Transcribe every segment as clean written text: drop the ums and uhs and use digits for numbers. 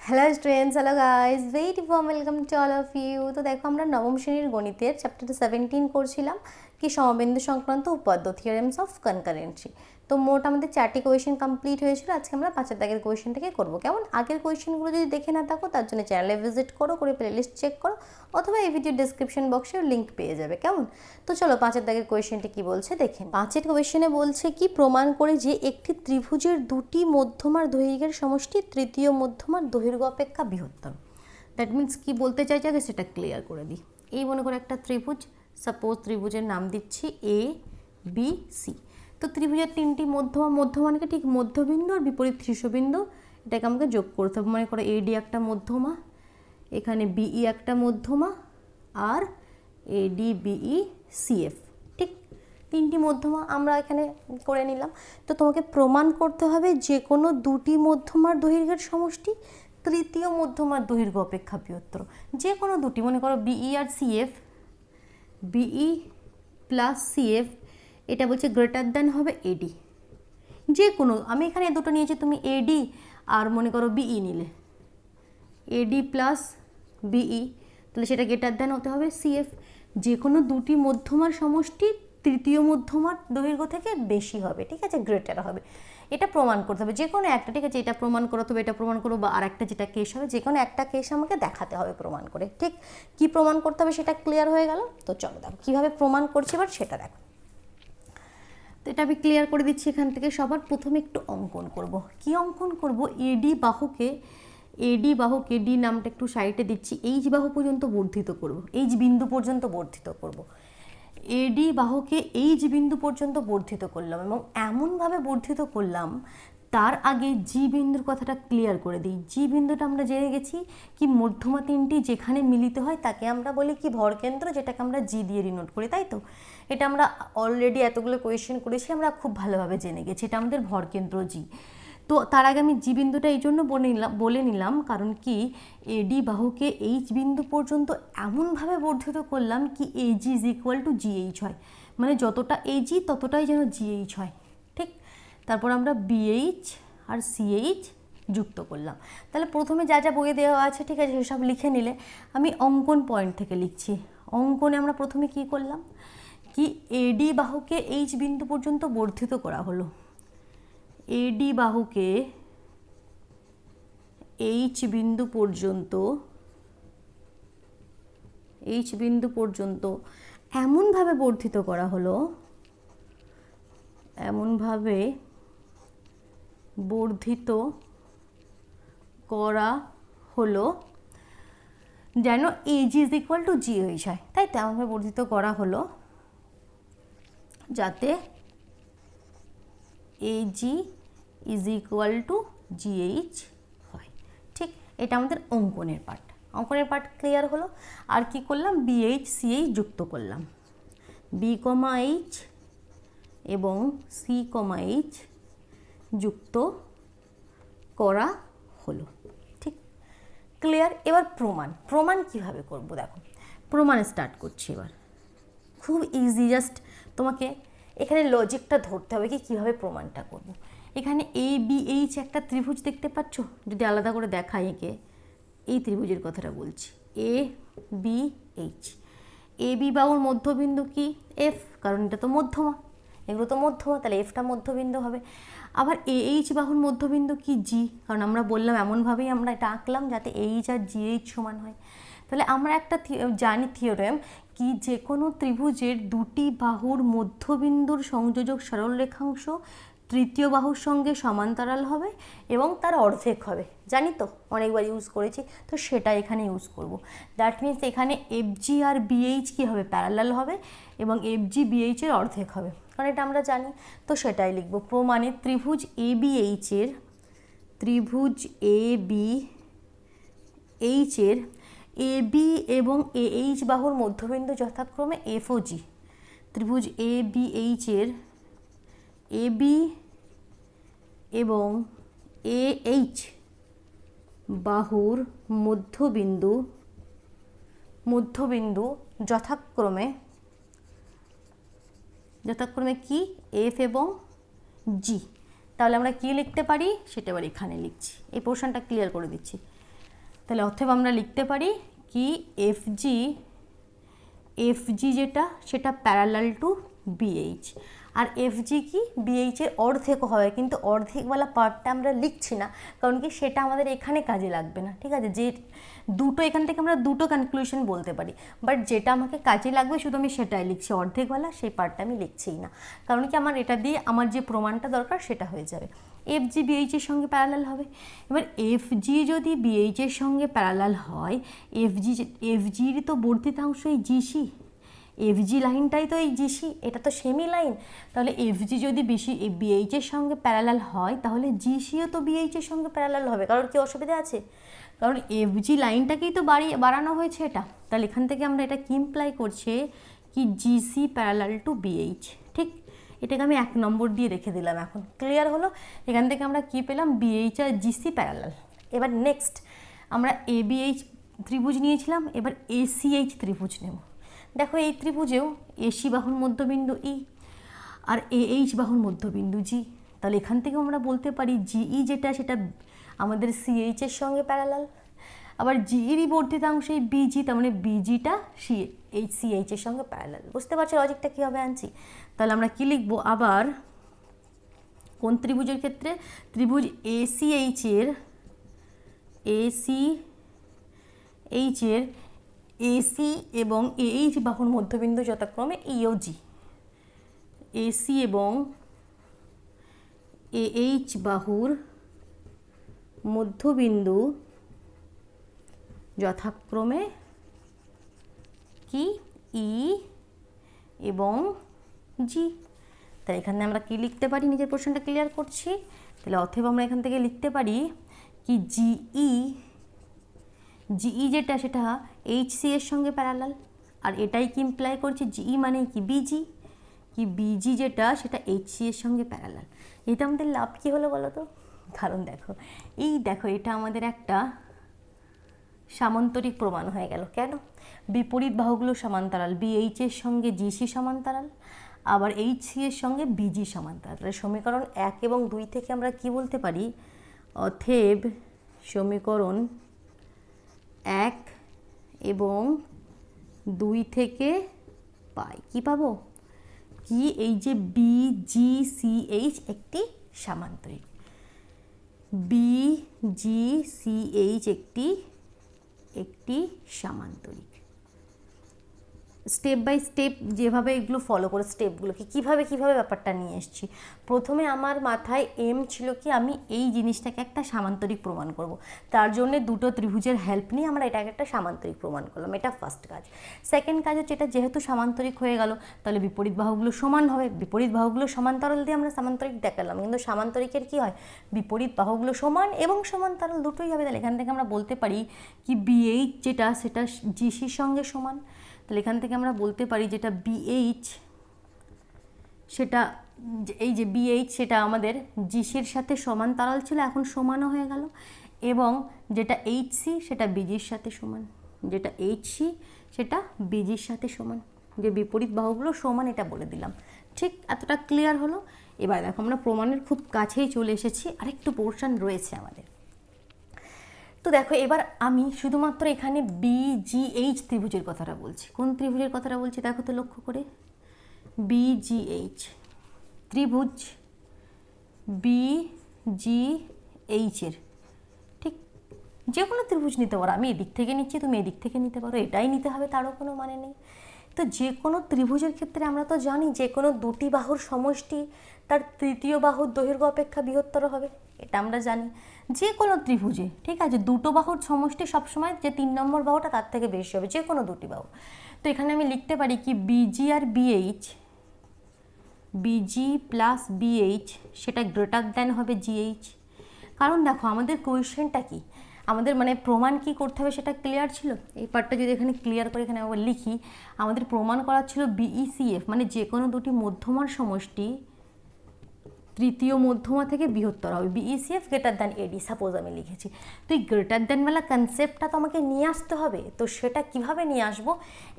Hello students, hello guys, very warm welcome to all of you. তো দেখো, আমরা নবম শ্রেণীর গণিতের চ্যাপ্টার 17 করছিলাম কি সমবিন্দু সংক্রান্ত উপপাদ্য, থিওরেমস অফ কনকারেন্সি। তো মোট আমাদের 4টি কোয়েশ্চেন কমপ্লিট হয়েছিল। আজকে আমরা 5 দাগের কোয়েশ্চেনটাকে করবো। কেমন, আগের কোয়েশ্চেনগুলো যদি দেখে না থাকো তার জন্য চ্যানেলে ভিজিট করো, করে প্লেলিস্ট চেক করো, অথবা এই ভিডিও ডিসক্রিপশন বক্সে লিঙ্ক পেয়ে যাবে। কেমন, তো চলো 5 দাগের কোয়েশ্চেনটা কি বলছে দেখেন। 5 কোয়েশ্চেনে বলছে কি, প্রমাণ করে যে একটি ত্রিভুজের দুটি মধ্যমার দৈর্ঘ্যের সমষ্টি তৃতীয় মধ্যমার দৈর্ঘ্য অপেক্ষা বৃহত্তর। দ্যাট মিনস কি বলতে চাইছে আগে সেটা ক্লিয়ার করে দিই। এই মনে করে একটা ত্রিভুজ, সাপোজ ত্রিভুজের নাম দিচ্ছি এ বি সি। তো ত্রিভুজের 3টি মধ্যমানকে ঠিক মধ্যবিন্দু আর বিপরীত শীর্ষবিন্দু এটাকে আমাকে যোগ করতে হবে। মনে করো এডি একটা মধ্যমা, এখানে বিই একটা মধ্যমা, আর এডি বিই সিএফ, ঠিক 3টি মধ্যমা আমরা এখানে করে নিলাম। তো তোমাকে প্রমাণ করতে হবে যে কোনো দুটি মধ্যমার দৈর্ঘ্যের সমষ্টি তৃতীয় মধ্যমার দৈর্ঘ্য অপেক্ষা বৃহত্তর। যে কোনো দুটি, মনে করো বিই আর সিএফ, বিই প্লাস সিএফ, এটা বলছে গ্রেটার দ্যান হবে এডি। যে কোনো, আমি এখানে দুটো নিয়েছি, তুমি এডি আর মনে করো বিই নিলে, এডি প্লাস বিই, তাহলে সেটা গ্রেটার দ্যান হতে হবে সিএফ। যে কোনো দুটি মধ্যমার সমষ্টি তৃতীয় মধ্যমার দৈর্ঘ্য থেকে বেশি হবে, ঠিক আছে, গ্রেটার হবে। এটা প্রমাণ করতে হবে যে কোনো একটা, ঠিক আছে, এটা প্রমাণ করতে হবে, এটা প্রমাণ করো, বা আর একটা যেটা কেস হবে, যে কোনো একটা কেস আমাকে দেখাতে হবে প্রমাণ করে। ঠিক, কি প্রমাণ করতে হবে সেটা ক্লিয়ার হয়ে গেল। তো চলো দেখো কীভাবে প্রমাণ করছি এবার সেটা দেখো। তো এটা আমি ক্লিয়ার করে দিচ্ছি। এখান থেকে সবার প্রথমে একটু অঙ্কন করব। কি অঙ্কন করব? এডি বাহুকে ডি নামটা একটু সাইডে দিচ্ছি, এইচ বাহু পর্যন্ত বর্ধিত করব, এইচ বিন্দু পর্যন্ত বর্ধিত করব। এডি বাহুকে এইচ বিন্দু পর্যন্ত বর্ধিত করলাম, এবং এমনভাবে বর্ধিত করলাম, তার আগে জি বিন্দুর কথাটা ক্লিয়ার করে দিই। জি বিন্দুটা আমরা জেনে গেছি কি, মধ্যমা 3টি যেখানে মিলিত হয় তাকে আমরা বলি কি, ভরকেন্দ্র, যেটাকে আমরা জি দিয়ে ডিনোট করি, তাই তো। এটা আমরা অলরেডি এতগুলো কোয়েশ্চেন করেছি, আমরা খুব ভালোভাবে জেনে গেছি এটা আমাদের ভরকেন্দ্র জি। তো তার আগে আমি জি বিন্দুটা এই জন্য বলে নিলাম কারণ কি, এডি বাহুকে এইচ বিন্দু পর্যন্ত এমনভাবে বর্ধিত করলাম কি AG is equal to GH হয়, মানে যতটা এজি ততটাই যেন জিএইচ হয়, ঠিক। তারপর আমরা বিএইচ আর সিএইচ যুক্ত করলাম। তাহলে প্রথমে যা যা বইয়ে দেওয়া আছে, ঠিক আছে, সেসব লিখে নিলে। আমি অঙ্কন পয়েন্ট থেকে লিখছি। অঙ্কনে আমরা প্রথমে কি করলাম কি, এডি বাহুকে এইচ বিন্দু পর্যন্ত বর্ধিত করা হলো। এডি বাহুকে এইচ বিন্দু পর্যন্ত এমনভাবে বর্ধিত করা হলো, যেন AG is equal to GH হয়, তাই তো। এমনভাবে বর্ধিত করা হলো যাতে AG is equal to GH হয়, ঠিক। এটা আমাদের অঙ্কনের পার্ট ক্লিয়ার হলো। আর কি করলাম, বিএইচ সিএইচ যুক্ত করলাম, বি কমা এইচ এবং সি কমা এইচ যুক্ত করা হলো, ঠিক, ক্লিয়ার। এবার প্রমাণ কিভাবে করব দেখো। প্রমাণ স্টার্ট করছি এবার। খুব ইজি, জাস্ট তোমাকে এখানে লজিকটা ধরতে হবে কি কীভাবে প্রমাণটা করব। এখানে এ বি এইচ একটা ত্রিভুজ দেখতে পাচ্ছ, যদি আলাদা করে দেখাই একে, এই ত্রিভুজের কথাটা বলছি, A B H. A B বাহুর মধ্যবিন্দু কি এফ, কারণ এটা তো মধ্যমা, এগুলো তো মধ্যমা, তাহলে এফটা মধ্যবিন্দু হবে। আবার এ এইচ বাহুর মধ্যবিন্দু কি জি, কারণ আমরা বললাম এমনভাবেই আমরা এটা আঁকলাম যাতে এইচ আর জি এইচ সমান হয়। তাহলে আমরা একটা জানি থিওরেম কি, যে কোনো ত্রিভুজের দুটি বাহুর মধ্যবিন্দুর সংযোজক সরল রেখাংশ তৃতীয় বাহুর সঙ্গে সমান্তরাল হবে এবং তার অর্ধেক হবে। জানি তো, অনেকবার ইউজ করেছি, তো সেটা এখানে ইউজ করব। দ্যাট মিনস এখানে এফ জি আর বিএইচ কী হবে, প্যারালাল হবে, এবং এফ জি বিএইচের অর্ধেক হবে, কারণ এটা আমরা জানি। তো সেটাই লিখব। প্রমাণে ত্রিভুজ এ বি এইচের এ বি এবং এ এইচ বাহুর মধ্যবিন্দু যথাক্রমে এফ ও জি। ত্রিভুজ এ বি এইচের এ বি এবং এ এইচ বাহুর মধ্যবিন্দু যথাক্রমে কি এফ এবং জি। তাহলে আমরা কি লিখতে পারি সেটা এবার এখানে লিখছি। এই পোর্শনটা ক্লিয়ার করে দিচ্ছি। তাহলে অতএব আমরা লিখতে পারি কি এফজি যেটা সেটা প্যারালাল টু বিএইচ। আর এফজি কি বিএইচের অর্ধেকও হয়, কিন্তু অর্ধেকওয়ালা পার্টটা আমরা লিখছি না, কারণ কি সেটা আমাদের এখানে কাজে লাগবে না। ঠিক আছে, যে দুটো এখান থেকে আমরা দুটো কনক্লুশন বলতে পারি, বাট যেটা আমাকে কাজে লাগবে শুধু আমি সেটাই লিখছি, অর্ধেকওয়ালা সেই পার্টটা আমি লিখছিই না, কারণ কি আমার এটা দিয়ে আমার যে প্রমাণটা দরকার সেটা হয়ে যাবে। এফজি বিএইচের সঙ্গে প্যারালাল হবে। এবার এফজি যদি বিএইচের সঙ্গে প্যারালাল হয়, এফজির তো বর্ধিতাংশ এই জিসি, এফজি লাইনটাই তো এই জিসি, এটা তো সেমি লাইন। তাহলে এফজি যদি বিএইচের সঙ্গে প্যারালাল হয়, তাহলে জিসিও তো বিএইচের সঙ্গে প্যারালাল হবে। কারণ কি অসুবিধা আছে? কারণ এফজি লাইনটাকেই তো বাড়ানো হয়েছে এটা। তাহলে এখান থেকে আমরা এটা কি ইমপ্লাই করছে কি জিসি প্যারালাল টু বিএইচ। ঠিক, এটাকে আমি 1 নম্বর দিয়ে রেখে দিলাম। এখন ক্লিয়ার হলো? এখান থেকে আমরা কি পেলাম? বিএইচ আর জিসি প্যারালাল। এবার নেক্সট আমরা এবিএইচ ত্রিভুজ নিয়েছিলাম, এবার এসিএইচ ত্রিভুজ নেব। দেখো এই ত্রিভুজেও এসি বাহুর মধ্যবিন্দু ই আর এইচ বাহুর মধ্যবিন্দু জি। তাহলে এখান থেকে আমরা বলতে পারি জিই যেটা সেটা আমাদের সিএইচের সঙ্গে প্যারালাল, আবার জিইরই বর্ধিতাংশ এই বিজি, তার মানে বিজিটা সিএইচের সঙ্গে প্যারালাল। বুঝতে পারছো লজিকটা কীভাবে আনছি? তাহলে আমরা কি লিখবো আবার কোন ত্রিভুজের ক্ষেত্রে? ত্রিভুজ এসিএইচের এসি এবং এইচ বাহুর মধ্যবিন্দু যথাক্রমে ইওজি। এসি এবং এইচ বাহুর মধ্যবিন্দু যথাক্রমে কি ই এবং জি। তাই এখানে আমরা কি লিখতে পারি? নিজের প্রশ্নটা ক্লিয়ার করছি। তাহলে অতএব আমরা এখান থেকে লিখতে পারি কি জিই যেটা সেটা এইচসি এর সঙ্গে প্যারালাল, আর এটাই কি ইমপ্লাই করছে জিই মানে কি বিজি, কি বিজি যেটা সেটা এইচসি এর সঙ্গে প্যারালাল। এটা আমাদের লাভ কী হলো বলো তো? কারণ দেখো এটা আমাদের একটা সামান্তরিক প্রমাণ হয়ে গেল। কেন? বিপরীত বাহুগুলো সমান্তরাল, বিএইচ এর সঙ্গে জিসি সমান্তরাল, আবার এইচসি এর সঙ্গে বিজি সমান্তরাল। তাহলে সমীকরণ 1 এবং 2 থেকে আমরা কি বলতে পারি? অতএব সমীকরণ 1 এবং 2 থেকে পাই কি পাবো? কি এই যে বিজিসিএইচ একটি সামান্তরিক, বিজিসিএইচ একটি সামান্তরিক। স্টেপ বাই স্টেপ যেভাবে এগুলো ফলো করে স্টেপগুলোকে কিভাবে ব্যাপারটা নিয়ে এসেছি। প্রথমে আমার মাথায় এম ছিল কি আমি এই জিনিসটাকে একটা সামান্তরিক প্রমাণ করব, তার জন্য দুটো ত্রিভুজের হেল্প নিয়ে আমরা এটাকে একটা সামান্তরিক প্রমাণ করলাম। এটা ফার্স্ট কাজ। সেকেন্ড কাজ হচ্ছে এটা যেহেতু সামান্তরিক হয়ে গেল, তাহলে বিপরীত বাহুগুলো সমান হবে, বিপরীত বাহুগুলো সমান্তরাল দিয়ে আমরা সামান্তরিক দেখালাম। কিন্তু সামান্তরিকের কি হয়? বিপরীত বাহুগুলো সমান এবং সমান্তরাল দুটোই হবে। তাহলে এখান থেকে আমরা বলতে পারি কি বিএইচ যেটা সেটা জিসির সঙ্গে সমান। তাহলে এখান থেকে আমরা বলতে পারি যেটা বিএইচ সেটা এই যে বিএইচ সেটা আমাদের জিসির সাথে সমান্তরাল ছিল, এখন সমানও হয়ে গেল, এবং যেটা এইচসি সেটা বিজির সাথে সমান, যেটা এইচসি সেটা বিজির সাথে সমান, যে বিপরীত বাহুগুলো সমান এটা বলে দিলাম। ঠিক এতটা ক্লিয়ার হলো? এবার দেখো আমরা প্রমাণের খুব কাছেই চলে এসেছি, আরেকটু পোর্শন রয়েছে আমাদের। তো দেখো এবার আমি শুধুমাত্র এখানে বিজিএইচ ত্রিভুজের কথাটা বলছি। কোন ত্রিভুজের কথাটা বলছি দেখো তো লক্ষ্য করে, বিজিএইচ ত্রিভুজ বিজিএইচের ঠিক যে কোনো ত্রিভুজ নিতে পারো। আমি এদিক থেকে নিচ্ছি, তুমি এদিক থেকে নিতে পারো, এটাই নিতে হবে তারও কোনো মানে নেই। তো যে কোনো ত্রিভুজের ক্ষেত্রে আমরা তো জানি যে কোনো দুটি বাহুর সমষ্টি তার তৃতীয় বাহুর দৈর্ঘ্য অপেক্ষা বৃহত্তর হবে, এটা আমরা জানি। যে কোনো ত্রিভুজে ঠিক আছে দুটো বাহুর সমষ্টি সবসময় যে 3 নম্বর বাহুটা তার থেকে বেশি হবে, যে কোনো দুটি বাহু। তো এখানে আমি লিখতে পারি কি বিজি আর বিএইচ, বিজি প্লাস বিএইচ সেটা গ্রেটার দ্যান হবে জিএইচ। কারণ দেখো আমাদের কোয়েশ্চেনটা কি, আমাদের মানে প্রমাণ কি করতে হবে সেটা ক্লিয়ার ছিল। এই পার্টটা যদি এখানে ক্লিয়ার করে এখানে আবার লিখি, আমাদের প্রমাণ করা ছিল বিইসিএফ মানে যে কোনো দুটি মধ্যমার সমষ্টি তৃতীয় মধ্যমা থেকে বৃহত্তর হবে, বিইসিএফ গ্রেটার দ্যান এডি সাপোজ আমি লিখেছি। তো এই গ্রেটার দ্যানওয়ালা কনসেপ্টটা তো আমাকে নিয়ে আসতে হবে। তো সেটা কিভাবে নিয়ে আসবো?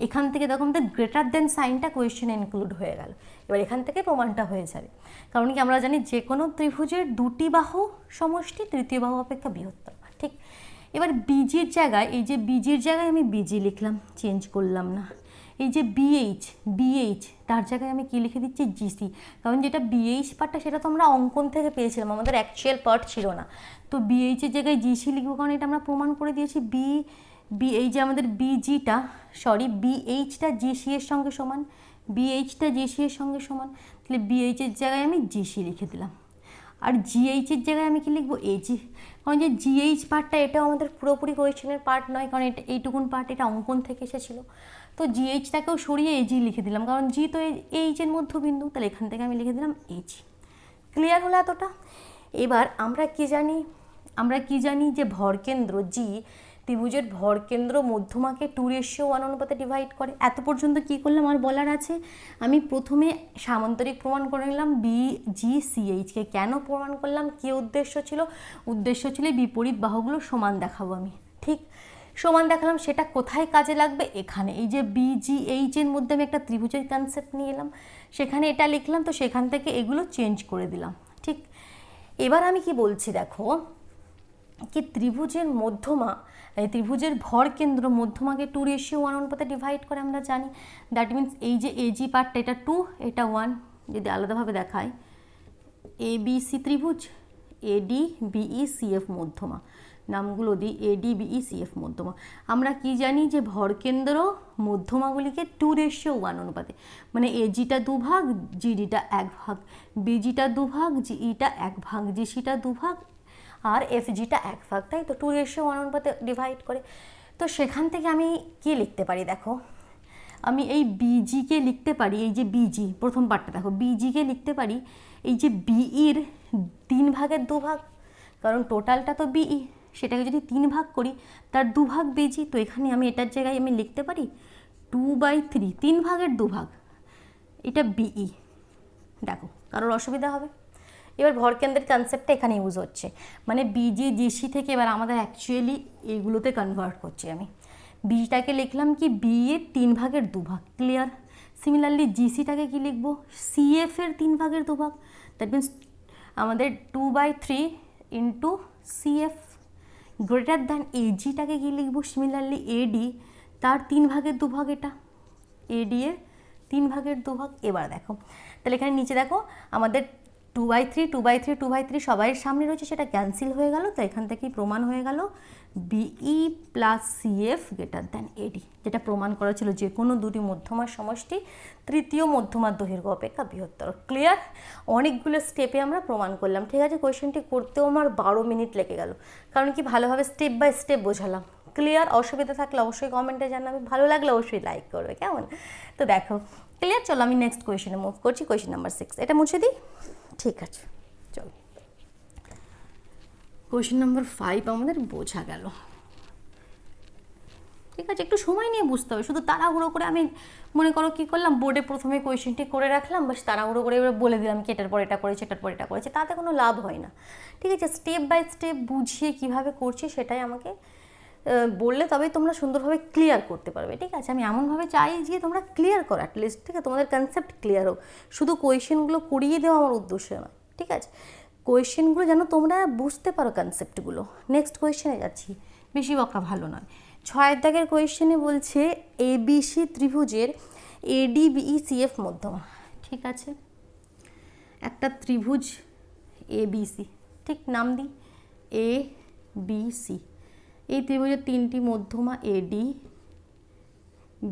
এখান থেকে দেখো আমাদের গ্রেটার দ্যান সাইনটা কোয়েশ্চেনে ইনক্লুড হয়ে গেল। এবার এখান থেকে প্রমাণটা হয়ে যাবে। কারণ কি আমরা জানি যে কোনো ত্রিভুজের দুটি বাহু সমষ্টি তৃতীয় বাহু অপেক্ষা বৃহত্তর। ঠিক এবার বিজির জায়গায়, এই যে বিজির জায়গায় আমি বিজি লিখলাম, চেঞ্জ করলাম না। এই যে বিএইচ তার জায়গায় আমি কি লিখে দিচ্ছি, জিসি, কারণ যেটা বিএইচ পার্টটা সেটা তো আমরা অঙ্কন থেকে পেয়েছিলাম, আমাদের অ্যাকচুয়াল পার্ট ছিল না। তো বিএইচের জায়গায় জিসি লিখবো, কারণ এটা আমরা প্রমাণ করে দিয়েছি এই যে আমাদের বিএইচটা জিসি এর সঙ্গে সমান, বিএইচটা জিসি এর সঙ্গে সমান, তাহলে বিএইচের জায়গায় আমি জিসি লিখে দিলাম। আর জিএইচের জায়গায় আমি কি লিখবো, এজি, কারণ যে জিএইচ পার্টটা এটাও আমাদের পুরোপুরি কোয়েশ্চেনের পার্ট নয়, কারণ এটা এইটুকুন পার্ট এটা অঙ্কন থেকে এসেছিলো। তো জিএইচটাকেও সরিয়ে এজি লিখে দিলাম, কারণ জি তো এইচের মধ্যবিন্দু, তাহলে এখান থেকে আমি লিখে দিলাম এজি। ক্লিয়ার হলো এতটা? এবার আমরা কি জানি যে ভরকেন্দ্র জি ত্রিভুজের ভরকেন্দ্র মধ্যমাকে 2:1 অনুপাতে ডিভাইড করে। এত পর্যন্ত কি করলাম আর বলার আছে? আমি প্রথমে সামান্তরিক প্রমাণ করে নিলাম BGCH কে। কেন প্রমাণ করলাম, কী উদ্দেশ্য ছিল? উদ্দেশ্য ছিল বিপরীত বাহুগুলো সমান দেখাবো আমি, ঠিক সমান দেখালাম। সেটা কোথায় কাজে লাগবে? এখানে এই যে BGH এর মধ্যে আমি একটা ত্রিভুজের কনসেপ্ট নিয়ে এলাম, সেখানে এটা লিখলাম, তো সেখান থেকে এগুলো চেঞ্জ করে দিলাম, ঠিক। এবার আমি কি বলছি দেখো, কি ত্রিভুজের মধ্যমা, ত্রিভুজের ভর কেন্দ্র মধ্যমাকে 2:1 অনুপাতে ডিভাইড করে আমরা জানি। দ্যাট মিনস এই যে এজি পার্টটা এটা 2, এটা 1, যদি আলাদাভাবে দেখায় ABC ত্রিভুজ, ADBECF মধ্যমা, নামগুলো দিই ADBECF মধ্যমা। আমরা কি জানি যে ভরকেন্দ্র মধ্যমাগুলিকে 2:1 অনুপাতে, মানে এজিটা 2 ভাগ, জিডিটা 1 ভাগ, বিজিটা 2 ভাগ, জিইটা 1 ভাগ, জিসিটা 2 ভাগ, আর এফজিটা 1 ভাগ, তাই তো 2:1 অনুপাতে ডিভাইড করে। তো সেখান থেকে আমি কি লিখতে পারি দেখো, আমি এই বিজিকে লিখতে পারি, এই যে বিজি প্রথম পার্টটা দেখো, বিজিকে লিখতে পারি এই যে বিইর 3 ভাগের 2 ভাগ, কারণ টোটালটা তো বিই, সেটাকে যদি 3 ভাগ করি তার 2 ভাগ বিজি। তো এখানে আমি এটার জায়গায় আমি লিখতে পারি 2/3, 3 ভাগের 2 ভাগ, এটা বিই। দেখো কারোর অসুবিধা হবে? এবার ভরকেন্দ্রের কনসেপ্টটা এখানে ইউজ হচ্ছে, মানে বিজি জিসি থেকে এবার আমাদের অ্যাকচুয়ালি এইগুলোতে কনভার্ট করছি আমি। বিটাকে লিখলাম কি বি এর 3 ভাগের 2 ভাগ, ক্লিয়ার। সিমিলারলি জিসিটাকে কি লিখবো, সিএফ এর 3 ভাগের 2 ভাগ, দ্যাট মিনস আমাদের 2/3 ইন্টু সিএফ, গ্রেটার দ্যান এজিটাকে কি লিখবো, সিমিলারলি এডি তার 3 ভাগের 2 ভাগ, এটা এডি এর 3 ভাগের 2 ভাগ। এবার দেখো তাহলে এখানে নিচে দেখো আমাদের 2/3 সবাইয়ের সামনে রয়েছে, সেটা ক্যান্সেল হয়ে গেল। তো এখান থেকেই প্রমাণ হয়ে গেল BE plus CF greater than AD, যেটা প্রমাণ করা ছিল যে কোনো দুটি মধ্যমার সমষ্টি তৃতীয় মধ্যমার দৈর্ঘ্য অপেক্ষা বৃহত্তর। ক্লিয়ার? অনেকগুলো স্টেপে আমরা প্রমাণ করলাম, ঠিক আছে। কোয়েশ্চেনটি করতেও আমার 12 মিনিট লেগে গেল, কারণ কি ভালোভাবে স্টেপ বাই স্টেপ বোঝালাম। ক্লিয়ার? অসুবিধা থাকলে অবশ্যই কমেন্টে জানাবে, ভালো লাগলে অবশ্যই লাইক করবে, কেমন? তো দেখো ক্লিয়ার। চলো আমি নেক্সট কোয়েশ্চেনে মুভ করছি, কোয়েশ্চেন নাম্বার 6। এটা মুছে দিই, ঠিক আছে। চলো কোয়েশ্চেন নাম্বার 5 আমাদের বোঝা গেল, ঠিক আছে। একটু সময় নিয়ে বুঝতে হবে, শুধু তাড়াহুড়ো করে আমি মনে করো কী করলাম, বোর্ডে প্রথমে কোয়েশ্চেনটি করে রাখলাম, বাস তাড়াহুড়ো করে এবার বলে দিলাম কি এটার পর এটা করেছে, এটার পর এটা করেছে, তাতে কোনো লাভ হয় না, ঠিক আছে। স্টেপ বাই স্টেপ বুঝিয়ে কীভাবে করছি সেটাই আমাকে বললে তবেই তোমরা সুন্দরভাবে ক্লিয়ার করতে পারবে, ঠিক আছে। আমি এমনভাবে চাই যে তোমরা ক্লিয়ার করো অ্যাটলিস্ট, ঠিক আছে, তোমাদের কনসেপ্ট ক্লিয়ার হোক। শুধু কোয়েশ্চেনগুলো করিয়ে দেওয়া আমার উদ্দেশ্য নয়, ঠিক আছে। কোয়েশ্চেনগুলো যেন তোমরা বুঝতে পারো কনসেপ্টগুলো। নেক্সট কোয়েশ্চেনে যাচ্ছি, বেশি বকা ভালো নয়। 6 দাগের কোয়েশ্চেনে বলছে এবিসি ত্রিভুজের এডিবিইসিএফ মধ্যমা, ঠিক আছে। একটা ত্রিভুজ এবিসি, ঠিক, নাম দিই এবিসি। এই ত্রিভুজের 3টি মধ্যমা এডি,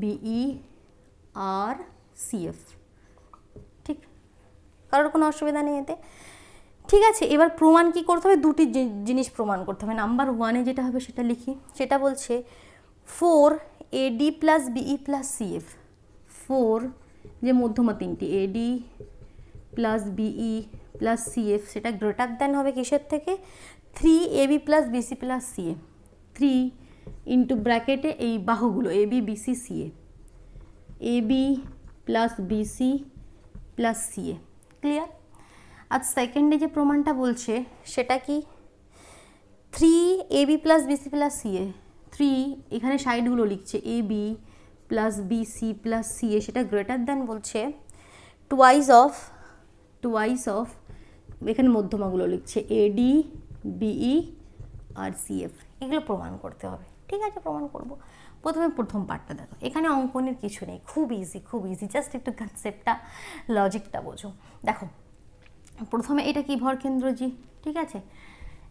বিই আর সিএফ, ঠিক। কারোর কোনো অসুবিধা নেই এতে, ঠিক আছে। এবার প্রমাণ কি করতে হবে, দুটি জিনিস প্রমাণ করতে হবে। নাম্বার 1-এ যেটা হবে সেটা লিখি, সেটা বলছে 4 AD plus BE plus CF, 4 যে মধ্যমা 3টি AD plus BE plus CF, সেটা গ্রেটার দ্যান হবে কিসের থেকে, 3 AB plus BC plus CA, 3 into ব্র্যাকেটে এই বাহুগুলো AB BC CA, AB plus BC plus CA, clear. আর সেকেন্ডে যে প্রমাণটা বলছে সেটা কি, 3 AB plus BC plus CA, 3 এখানে সাইডগুলো লিখছে AB plus BC plus CA, সেটা গ্রেটার দ্যান বলছে টুয়াইস অফ এখানে মধ্যমাগুলো লিখছে এডি, বিই আর সিএফ। এগুলো প্রমাণ করতে হবে। ঠিক আছে, প্রমাণ করব। প্রথমে প্রথম পার্টটা দেখো, এখানে অঙ্কনের কিছু নেই, খুব ইজি, জাস্ট একটু কনসেপ্টটা লজিকটা বোঝো। দেখো প্রথমে এটা কি ভরকেন্দ্র জি, ঠিক আছে,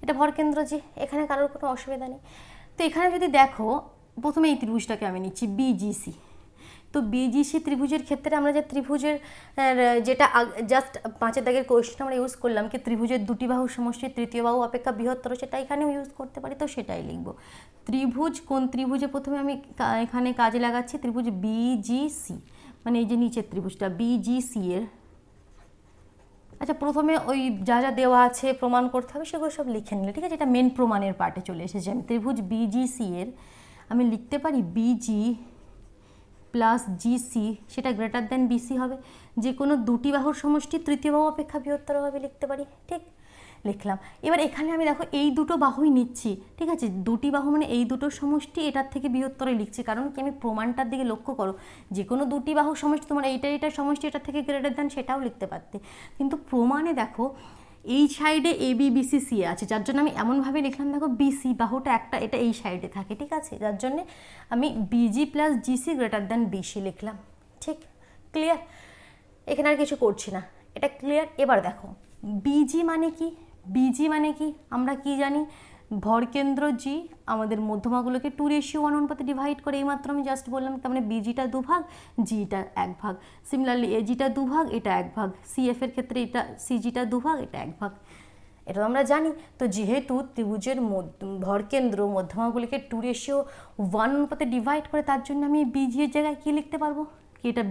এটা ভরকেন্দ্র জি, এখানে কারোর কোনো অসুবিধা নেই। তো এখানে যদি দেখো প্রথমে এই ত্রিভুজটাকে আমি নিচ্ছি বিজিসি। তো বিজিসি ত্রিভুজের ক্ষেত্রে আমরা যে ত্রিভুজের যেটা জাস্ট 5 দাগের কোয়েশ্চেন আমরা ইউজ করলাম কি ত্রিভুজের দুটি বাহু সমষ্টি তৃতীয় বাহু অপেক্ষা বৃহত্তর, সেটা এখানেও ইউজ করতে পারি, তো সেটাই লিখব। ত্রিভুজ কোন ত্রিভুজে প্রথমে আমি এখানে কাজে লাগাচ্ছি ত্রিভুজ বিজিসি, মানে এই যে নিচের ত্রিভুজটা বিজিসি এর। আচ্ছা প্রথমে ওই যা যা দেওয়া আছে প্রমাণ করতে হবে সেগুলো সব লিখে নিলে, ঠিক আছে, এটা মেন প্রমাণের পার্টে চলে এসেছে। আমি ত্রিভুজ বিজিসি এর আমি লিখতে পারি বিজি প্লাস জিসি, সেটা গ্রেটার দ্যান বিসি হবে, যে কোনো দুটি বাহুর সমষ্টি তৃতীয় বাহু অপেক্ষা বৃহত্তর হবে লিখতে পারি, ঠিক, লিখলাম। এবার এখানে আমি দেখো এই দুটো বাহুই নিচ্ছি, ঠিক আছে, দুটি বাহু মানে এই দুটো সমষ্টি এটার থেকে বৃহত্তরে লিখছি, কারণ কি আমি প্রমাণটার দিকে লক্ষ্য করো, যে কোনো দুটি বাহুর সমষ্টি তোমার এইটার সমষ্টি এটার থেকে গ্রেটার দ্যান সেটাও লিখতে পারতে, কিন্তু প্রমাণে দেখো এই সাইডে এ বি বিসি সি আছে, যার জন্য আমি এমনভাবে লিখলাম দেখো বিসি বাহুটা একটা এটা এই সাইডে থাকে, ঠিক আছে, যার জন্যে আমি BG plus GC greater than BC লিখলাম, ঠিক, ক্লিয়ার, এখানে আর কিছু করছি না, এটা ক্লিয়ার। এবার দেখো বিজি মানে কি, বিজি মানে কি আমরা কি জানি, ভরকেন্দ্র জি আমাদের মধ্যমাগুলোকে 2:1 অনুপাতে ডিভাইড করে, এইমাত্র আমি জাস্ট বললাম, তার মানে বিজিটা 2 ভাগ, জিটা 1 ভাগ, সিমিলারলি এজিটা 2 ভাগ, এটা 1 ভাগ, সিএফ এর ক্ষেত্রে এটা সিজিটা 2 ভাগ, এটা 1 ভাগ, এটা তো আমরা জানি। তো যেহেতু ত্রিভুজের ভরকেন্দ্র মধ্যমাগুলিকে 2:1 অনুপাতে ডিভাইড করে, তার জন্য আমি বিজি এর জায়গায় কী লিখতে পারবো কি, এটা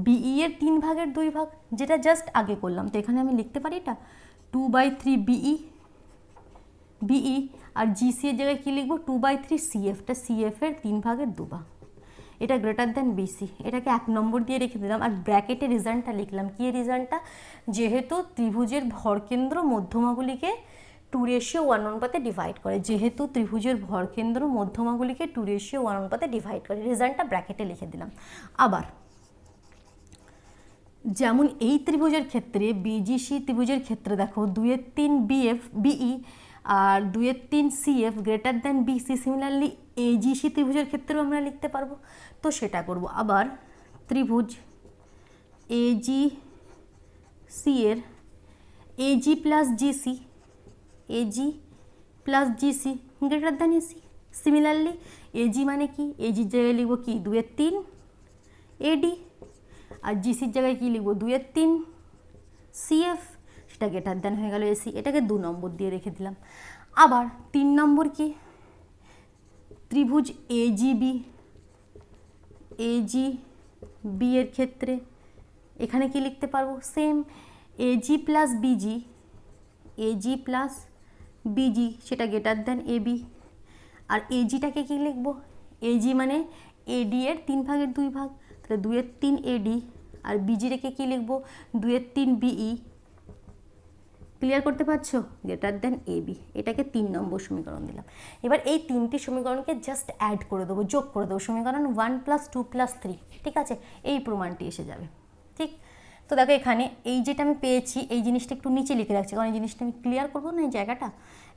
বিই এর 3 ভাগের 2 ভাগ, যেটা জাস্ট আগে করলাম। তো এখানে আমি লিখতে পারি এটা 2/3 বিই, আর জিসি এর জায়গায় কী লিখবো 2/3 সিএফটা সিএফ এর 3 ভাগের 2 ভাগ, এটা গ্রেটার দ্যান বিসি, এটাকে 1 নম্বর দিয়ে রেখে দিলাম। আর ব্র্যাকেটে রিজনটা লিখলাম, কি রিজনটা, যেহেতু ত্রিভুজের ভরকেন্দ্র মধ্যমাগুলিকে 2:1 অনুপাতে ডিভাইড করে, যেহেতু ত্রিভুজের ভরকেন্দ্র মধ্যমাগুলিকে 2:1 অনুপাতে ডিভাইড করে, রিজনটা ব্র্যাকেটে লিখে দিলাম। আবার যেমন এই ত্রিভুজের ক্ষেত্রে বিজিসি ত্রিভুজের ক্ষেত্রে দেখো 2/3 বিই আর 2/3 CF greater than BC, similarly AGC ত্রিভুজের ক্ষেত্রেও আমরা লিখতে পারবো, তো সেটা করব। আবার ত্রিভুজ এজিসি এর AG plus GC greater than AC, similarly AG মানে কি, এজির জায়গায় লিখবো কি 2/3 এডি, আর জিসির জায়গায় কী লিখবো 2/3 সিএফ, সেটা গ্রেটার দ্যান হয়ে গেল এসি, এটাকে 2 নম্বর দিয়ে রেখে দিলাম। আবার 3 নম্বর কি, ত্রিভুজ এজিবি এর ক্ষেত্রে এখানে কি লিখতে পারবো, সেম এজি প্লাস বিজি সেটা গ্রেটার দ্যান এবি, আর এজিটাকে কি লিখবো, এজি মানে এডি এর 3 ভাগের 2 ভাগ, তাহলে 2/3 এডি, আর বিজি রেখে কী লিখবো 2/3 বিই, ক্লিয়ার করতে পারছো, গ্রেটার দ্যান এবি, এটাকে 3 নম্বর সমীকরণ দিলাম। এবার এই 3টি সমীকরণকে জাস্ট অ্যাড করে দেবো, যোগ করে দেবো, সমীকরণ 1 + 2 + 3, ঠিক আছে, এই প্রমাণটি এসে যাবে, ঠিক। তো দেখো এখানে এই যেটা আমি পেয়েছি এই জিনিসটা একটু নিচে লিখে রাখছি, কারণ এই জিনিসটা আমি ক্লিয়ার করবো না, এই জায়গাটা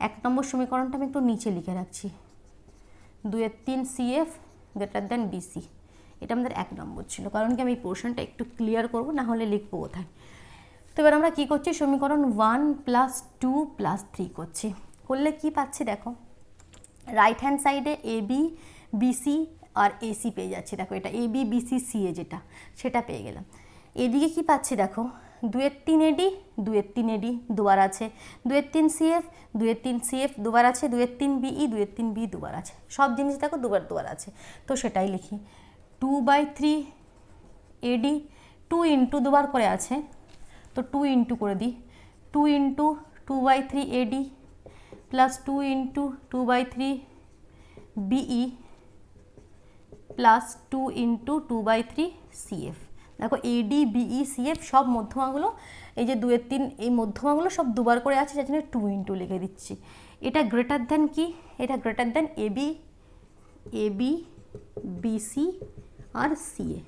1 নম্বর সমীকরণটা আমি একটু নিচে লিখে রাখছি, 2/3 সিএফ গ্রেটার দ্যান বিসি, এটা আমাদের 1 নম্বর ছিল, কারণ কি আমি এই পোর্শনটা একটু ক্লিয়ার করবো, না হলে লিখবো কোথায়। তো এবার আমরা কী করছি, সমীকরণ 1 + 2 + 3 করছি, করলে কি পাচ্ছি দেখো, রাইট হ্যান্ড সাইডে এবি বিসি আর এসি পেয়ে যাচ্ছি, দেখো এটা এবি বিসি সিএ যেটা সেটা পেয়ে গেলাম। এদিকে কি পাচ্ছি দেখো 2/3 এডি দুবার আছে, 2/3 সিএফ দুবার আছে, 2/3 বিই দুবার আছে, সব জিনিস দেখো দুবার আছে, তো সেটাই লিখি 2/3 এডি, 2 ইন্টু দুবার করে আছে, তো 2 ইন্টু করে দিই, 2 into 2/3 AD plus 2 into 2/3 BE plus 2 into 2/3 CF. দেখো এডি বিই সিএফ সব মধ্যমাগুলো, এই যে 2/3 এই মধ্যমাগুলো সব দুবার করে আছে, যার জন্য 2 ইন্টু লিখে দিচ্ছি। এটা গ্রেটার দ্যান কি, এটা গ্রেটার দ্যান এবি বিসি আর সিএ।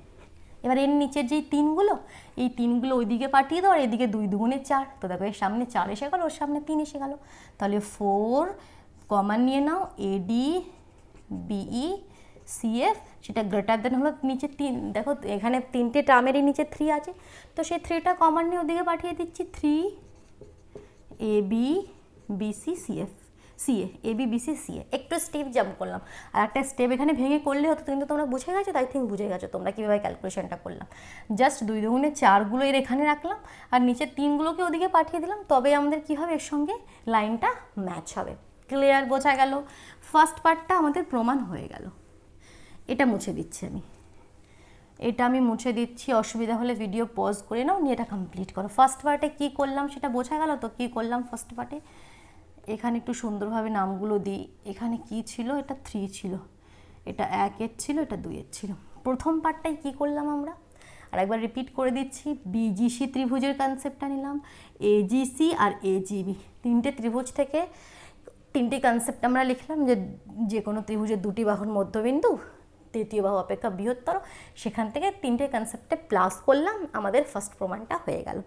এবার এর নিচের যেই 3গুলো, এই 3গুলো ওইদিকে পাঠিয়ে দাও, আর এদিকে 2 × 2 = 4, তো দেখো এর সামনে 4 এসে গেল, ওর সামনে 3 এসে গেল, তাহলে 4 কমন নিয়ে নাও এডি বিই সিএফ, সেটা গ্রেটার দেন হলো নিচে 3, দেখো এখানে 3টে টার্মেরই নিচে 3 আছে, তো সেই 3টা কমন নিয়ে ওদিকে পাঠিয়ে দিচ্ছি 3 AB BC CF CA, AB BC CA. একটু স্টেপ জাম্প করলাম, আর একটা স্টেপ এখানে ভেঙে করলে হতো, কিন্তু তোমরা বুঝে গেছো, তাই থিঙ্ক বুঝে গেছো তোমরা কীভাবে ক্যালকুলেশনটা করলাম। জাস্ট 2 দুগুণে 4গুলো এর এখানে রাখলাম, আর নিচের 3গুলোকে ওদিকে পাঠিয়ে দিলাম, তবে আমাদের কী হবে, এর সঙ্গে লাইনটা ম্যাচ হবে। ক্লিয়ার, বোঝা গেল? ফার্স্ট পার্টটা আমাদের প্রমাণ হয়ে গেল। এটা মুছে দিচ্ছি আমি মুছে দিচ্ছি, অসুবিধা হলে ভিডিও পজ করে নাও, নিয়ে এটা কমপ্লিট করো। ফার্স্ট পার্টে কী করলাম সেটা বোঝা গেল তো, কী করলাম ফার্স্ট পার্টে। এখানে একটু সুন্দরভাবে নামগুলো দিই। এখানে কি ছিল, এটা 3 ছিল, এটা 1-এর ছিল, এটা 2-এর ছিল। প্রথম পার্টটাই কী করলাম আমরা, আর একবার রিপিট করে দিচ্ছি। বিজিসি ত্রিভুজের কনসেপ্টটা নিলাম, এজিসি আর এজিবি, 3টে ত্রিভুজ থেকে 3টে কনসেপ্ট আমরা লিখলাম, যে কোনো ত্রিভুজের 2টি বাহুর মধ্যবিন্দু তৃতীয় বাহু অপেক্ষা বৃহত্তর, সেখান থেকে 3টে কনসেপ্টে প্লাস করলাম, আমাদের ফার্স্ট প্রমাণটা হয়ে গেল।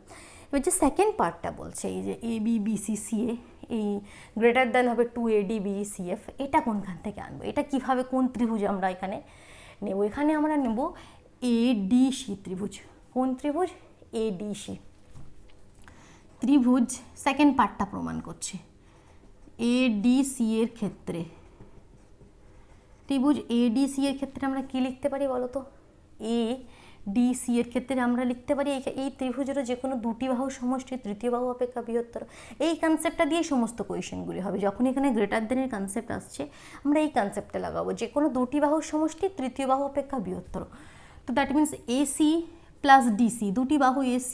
এবার যে সেকেন্ড পার্টটা বলছে, এই যে এবি বিসি সিএ, এই গ্রেটার দ্যান হবে 2AD BE CF, এটা কোনখান থেকে আনবো, এটা কিভাবে, কোন ত্রিভুজ আমরা এখানে নেব? এখানে আমরা নেব ADC ত্রিভুজ। কোন ত্রিভুজ? ADC ত্রিভুজ। সেকেন্ড পার্টটা প্রমাণ করছে। ADC এর ক্ষেত্রে, ত্রিভুজ ADC এর ক্ষেত্রে আমরা কি লিখতে পারি বলো তো? ADC এর ক্ষেত্রে আমরা লিখতে পারি এই ত্রিভুজেরও যে কোনো 2টি বাহুর সমষ্টি তৃতীয় বাহু অপেক্ষা বৃহত্তর। এই কনসেপ্টটা দিয়ে সমস্ত কোয়েশ্চেনগুলি হবে। যখন এখানে গ্রেটার দেনের কনসেপ্ট আসছে, আমরা এই কনসেপ্টটা লাগাবো, যে কোনো 2টি বাহুর সমষ্টি তৃতীয় বাহু অপেক্ষা বৃহত্তর। তো that means AC plus DC, 2টি বাহু AC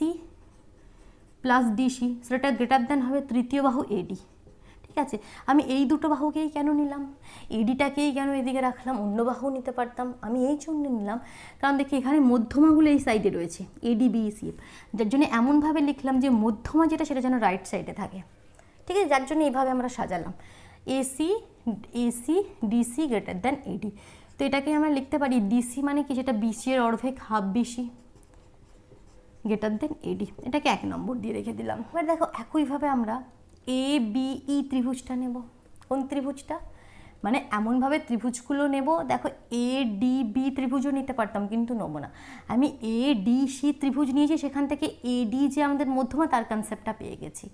প্লাস DC, সেটা গ্রেটার দেন হবে তৃতীয় বাহু AD। ঠিক আছে, আমি এই দুটো বাহুকেই কেন নিলাম, এডিটাকেই কেন এদিকে রাখলাম, অন্য বাহু নিতে পারতাম, আমি এই জন্য নিলাম কারণ দেখি এখানে মধ্যমাগুলো এই সাইডে রয়েছে, AD BE CF, যার জন্য এমনভাবে লিখলাম যে মধ্যমা যেটা সেটা যেন রাইট সাইডে থাকে। ঠিক আছে, যার জন্য এইভাবে আমরা সাজালাম, AC DC greater than AD। তো এটাকে আমরা লিখতে পারি DC মানে কি, সেটা BC এর অর্ধেক, half BC greater than AD। এটাকে 1 নম্বর দিয়ে রেখে দিলাম। এবার দেখো একইভাবে আমরা ABE ত্রিভুজটা নেব। কোন ত্রিভুজটা? মানে এমনভাবে ত্রিভুজগুলো নেব, দেখো ADB ত্রিভুজও নিতে পারতাম, কিন্তু নেবো না। আমি ADC ত্রিভুজ নিয়েছি, সেখান থেকে AD যে আমাদের মধ্যমা তার কনসেপ্টটা পেয়ে গেছি।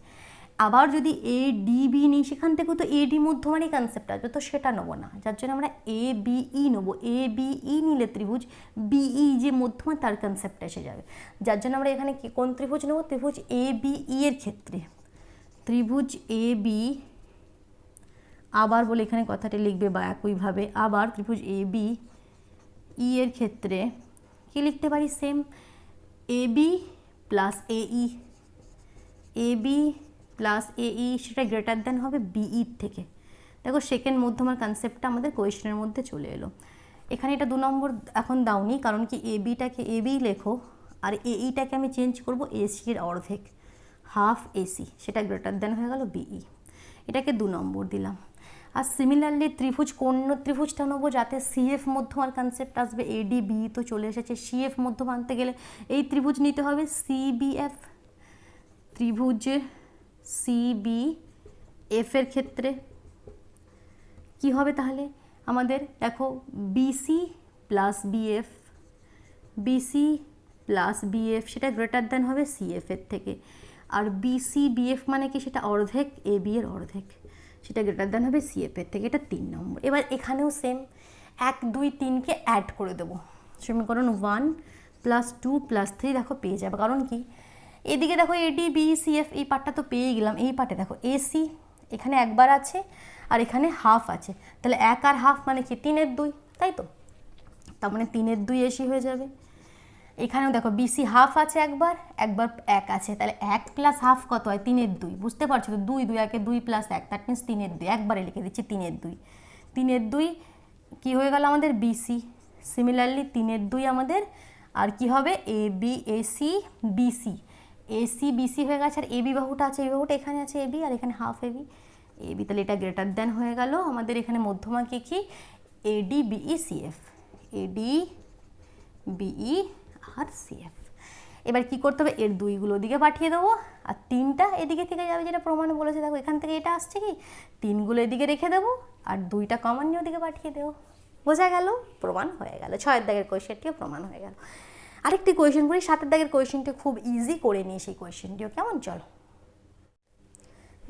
আবার যদি ADB নিই, সেখান থেকেও তো AD মধ্যমারই কনসেপ্ট আসবে, তো সেটা নেবো না, যার জন্য আমরা ABE নেবো। ABE নিলে ত্রিভুজ BE যে মধ্যমা তার কনসেপ্ট এসে যাবে, যার জন্য আমরা এখানে কোন ত্রিভুজ নেবো? ত্রিভুজ ABE এর ক্ষেত্রে ত্রিভুজ AB, আবার বলে এখানে কথাটি লিখবে বা একইভাবে, আবার ত্রিভুজ ABE এর ক্ষেত্রে কি লিখতে পারি? Same AB plus AE, AB plus AE, সেটা গ্রেটার দ্যান হবে BE থেকে। দেখো সেকেন্ড মধ্যমার কনসেপ্টটা আমাদের কোয়েশ্চেনের মধ্যে চলে এলো। এখানে এটা 2 নম্বর এখন দাওনি, কারণ কি ABটাকে AB লেখো, আর AEটাকে আমি চেঞ্জ করব AC এর অর্ধেক, হাফ AC, সেটা গ্রেটার দ্যান হয়ে গেল BE। এটাকে 2 নম্বর দিলাম। আর সিমিলারলি ত্রিভুজ, কোন ত্রিভুজটা নেবো যাতে CF মধ্যমার কনসেপ্ট আসবে? ADBE তো চলে এসেছে, CF মধ্যমা আনতে গেলে এই ত্রিভুজ নিতে হবে CBF। ত্রিভুজ CBF এর ক্ষেত্রে কি হবে তাহলে আমাদের? দেখো BC plus BF, BC plus BF, সেটা গ্রেটার দ্যান হবে CF এর থেকে। আর BC BF মানে কি? সেটা অর্ধেক AB এর অর্ধেক, সেটা গ্রেটার দ্যান হবে CF এর থেকে। এটা 3 নম্বর। এবার এখানেও সেম 1 2 3কে অ্যাড করে দেবো, সমীকরণ 1 প্লাস 2 প্লাস 3 দেখো পেয়ে যাবে। কারণ কি, এদিকে দেখো AD BE CF এই পার্টটা তো পেয়ে গেলাম, এই পার্টে দেখো AC এখানে একবার আছে আর এখানে হাফ আছে, তাহলে 1 আর হাফ মানে কি? 3 এর 2, তাই তো? তার মানে 3 এর 2 AC হয়ে যাবে। এখানেও দেখো BC হাফ আছে একবার, একবার 1 আছে, তাহলে 1 প্লাস হাফ কত হয়? 3 এর 2, বুঝতে পারছো তো? 2 2 1 2 প্লাস 1, দ্যাট মিনস 3 এর 2, একবারে লিখে দিচ্ছি 3 এর 2। 3 এর 2 কি হয়ে গেল আমাদের? BC। সিমিলারলি 3 এর 2 আমাদের আর কি হবে? AB AC BC, AC BC হয়ে গেছে, আর AB বাহুটা আছে, এই বাহুটা এখানে আছে AB, আর এখানে হাফ AB, তাহলে এটা গ্রেটার দ্যান হয়ে গেল আমাদের। এখানে মধ্যমা কি? AD BE CF, AD BE R CF। এবার কি করতে হবে, এর দুইগুলো দিকে পাঠিয়ে দেবো, আর তিনটা এদিকে থেকে যাবে, যেটা প্রমাণ বলেছে। দেখো এখান থেকে এটা আসছে কি, তিনগুলো এদিকে রেখে দেবো, আর দুইটা কমন নিয়ে ওদিকে পাঠিয়ে দেবো। বোঝা গেল? প্রমাণ হয়ে গেল। 6 দাগের কোয়েশ্চেনটিও প্রমাণ হয়ে গেল। আরেকটি কোয়েশ্চেন করি, 7 দাগের কোয়েশ্চেনটি খুব ইজি করে নিই সেই কোয়েশ্চেনটিও, কেমন? চলো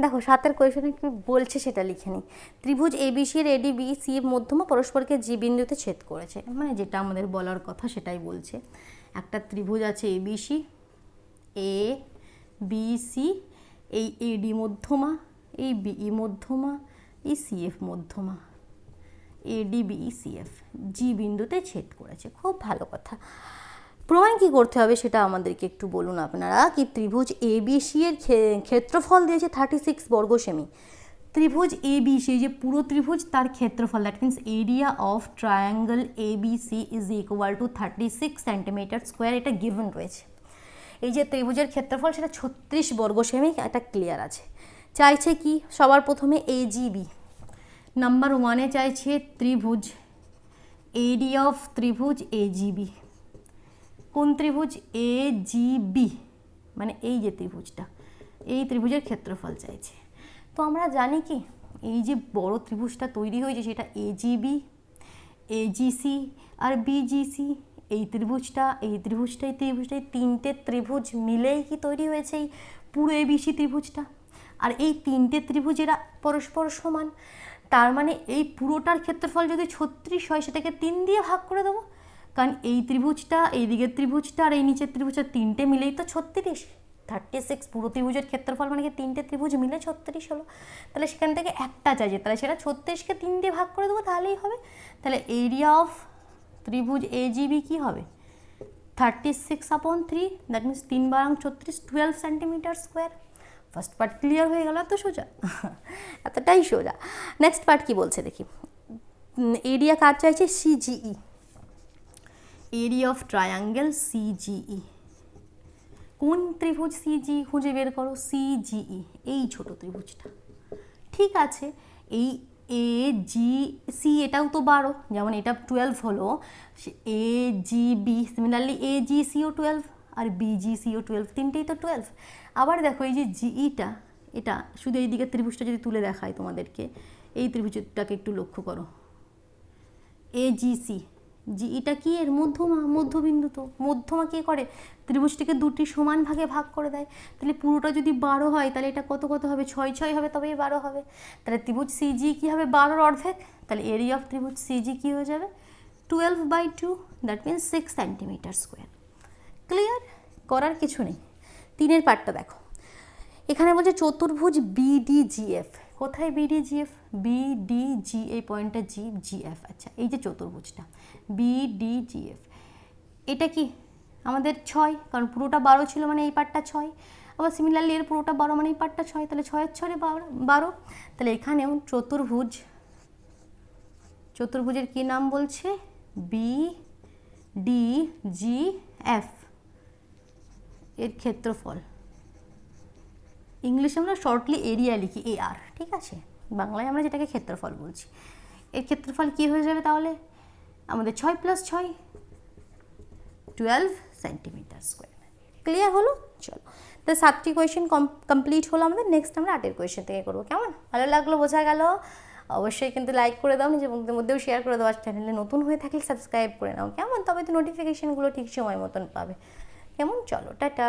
দেখো 7 কোয়েশ্চেনে কি বলছে সেটা লিখে নিই। ত্রিভুজ এবিসি এর এডি বি সি মধ্যমা পরস্পরকে জি বিন্দুতে ছেদ করেছে, মানে যেটা আমাদের বলার কথা সেটাই বলছে। একটা ত্রিভুজ আছে এবিসি, এ বি সি, এই এডি মধ্যমা, এই বিই মধ্যমা, এই সিএফ মধ্যমা, এডি বিই সিএফ জি বিন্দুতে ছেদ করেছে। খুব ভালো কথা। প্রমাণ কি করতে হবে সেটা আমাদেরকে একটু বলুন আপনারা। কি ত্রিভুজ এবিসি এর ক্ষেত্রফল দিয়েছে 36 বর্গ সেমি। ত্রিভুজ এবিসি, যে পুরো ত্রিভুজ তার ক্ষেত্রফল, that means area of triangle ABC is equal to 36 centimetre square, এটা গিভেন রয়েছে। এই যে ত্রিভুজের ক্ষেত্রফল সেটা 36 বর্গ সেমি, এটা ক্লিয়ার আছে। চাইছে কি, সবার প্রথমে এজিবি, নাম্বার 1-এ চাইছে ত্রিভুজ, এরিয়া অফ ত্রিভুজ এজিবি। কোন ত্রিভুজ? এজিবি, মানে এই যে ত্রিভুজটা, এই ত্রিভুজের ক্ষেত্রফল চাইছে। তো আমরা জানি কি, এই যে বড় ত্রিভুজটা তৈরি হয়েছে সেটা এজিবি, এজিসি আর বিজিসি, এই ত্রিভুজটা, এই ত্রিভুজটা, এই ত্রিভুজটা, তিনটে ত্রিভুজ মিলেই কি তৈরি হয়েছে এই পুরো এবিসি ত্রিভুজটা। আর এই তিনটে ত্রিভুজ এরা পরস্পর সমান, তার মানে এই পুরোটার ক্ষেত্রফল যদি 36 হয়, সেটাকে 3 দিয়ে ভাগ করে দেবো, কারণ এই ত্রিভুজটা, এই দিকের ত্রিভুজটা আর এই নিচের ত্রিভুজটা তিনটে মিলেই তো 36। 36 পুরো ত্রিভুজের ক্ষেত্রফল মানে কি তিনটে ত্রিভুজ মিলে 36 হলো। তাহলে সেখান থেকে একটা চাইছে, তাহলে সেটা 36কে 3 দিয়ে ভাগ করে দেবো, তাহলেই হবে। তাহলে এরিয়া অফ ত্রিভুজ এজিবি কি হবে? 36/3, that means 3 বারাং 36, 12 centimetre square. First part clear হয়ে গেল, এত সোজা, এতটাই সোজা। নেক্সট পার্ট কি বলছে দেখি। এরিয়া কার চাইছে? সিজিই, এরিয়া অফ ট্রায়াঙ্গেল সিজিই। কোন ত্রিভুজ সিজি খুঁজে বের করো? সিজিই, এই ছোট ত্রিভুজটা। ঠিক আছে, এই এ জি সি এটাও তো 12, যেমন এটা 12 হলো, এ জি বি সিমিলারলি এ জি সিও 12 আর বিজি সিও 12, তিনটেই তো 12। আবার দেখো এই যে জিইটা, এটা শুধু এই দিকের ত্রিভুজটা যদি তুলে দেখায় তোমাদেরকে, এই ত্রিভুজটাকে একটু লক্ষ্য করো, এজিসি, জিইটা কি? এর মধ্যমা, মধ্যবিন্দু। তো মধ্যমা কি করে? ত্রিভুজটিকে দুটি সমান ভাগে ভাগ করে দেয়। তাহলে পুরোটা যদি 12 হয়, তাহলে এটা কত কত হবে? 6 6 হবে, তবেই 12 হবে। তাহলে ত্রিভুজ সিজি কি হবে? 12-এর অর্ধেক। তাহলে এরিয়া অফ ত্রিভুজ সিজি কি হয়ে যাবে? 12/2, that means 6 centimetre square. Clear? করার কিছু নেই। 3-এর পার্টটা দেখো, এখানে বলছে চতুর্ভুজ বিডিজিএফ। কোথায় বিডিজিএফ? বিডিজি, এই পয়েন্টটা জি, জিএফ। আচ্ছা, এই যে চতুর্ভুজটা বিডিজিএফ, এটা কি আমাদের 6, কারণ পুরোটা 12 ছিল মানে এই পার্টটা 6। আবার সিমিলারলি এর পুরোটা 12 মানে এই পার্টটা 6, তাহলে 6 এর 6 12। তাহলে এখানেও চতুর্ভুজের কি নাম বলছে? বিডিজিএফ, এর ক্ষেত্রফল, ইংলিশে আমরা শর্টলি এরিয়া লিখি AR, ঠিক আছে? বাংলায় আমরা যেটাকে ক্ষেত্রফল বলছি। এর ক্ষেত্রফল কি হয়ে যাবে তাহলে? আমাদের 6 + 6, 12 সেন্টিমিটার স্কোয়ার। ক্লিয়ার হলো? চলো, তো 7টি কোয়েশ্চেন কমপ্লিট হলো আমাদের। নেক্সট আমরা 8-এর কোয়েশ্চেন থেকে করবো। কেমন? ভালো লাগলো? বোঝা গেল? অবশ্যই কিন্তু লাইক করে দাও, নিজের বন্ধুদের মধ্যেও শেয়ার করে দাও। আর চ্যানেলে নতুন হয়ে থাকলে সাবস্ক্রাইব করে নাও, কেমন? তবে তো নোটিফিকেশানগুলো ঠিক সময় মতন পাবে। কেমন? চলো, টাটা।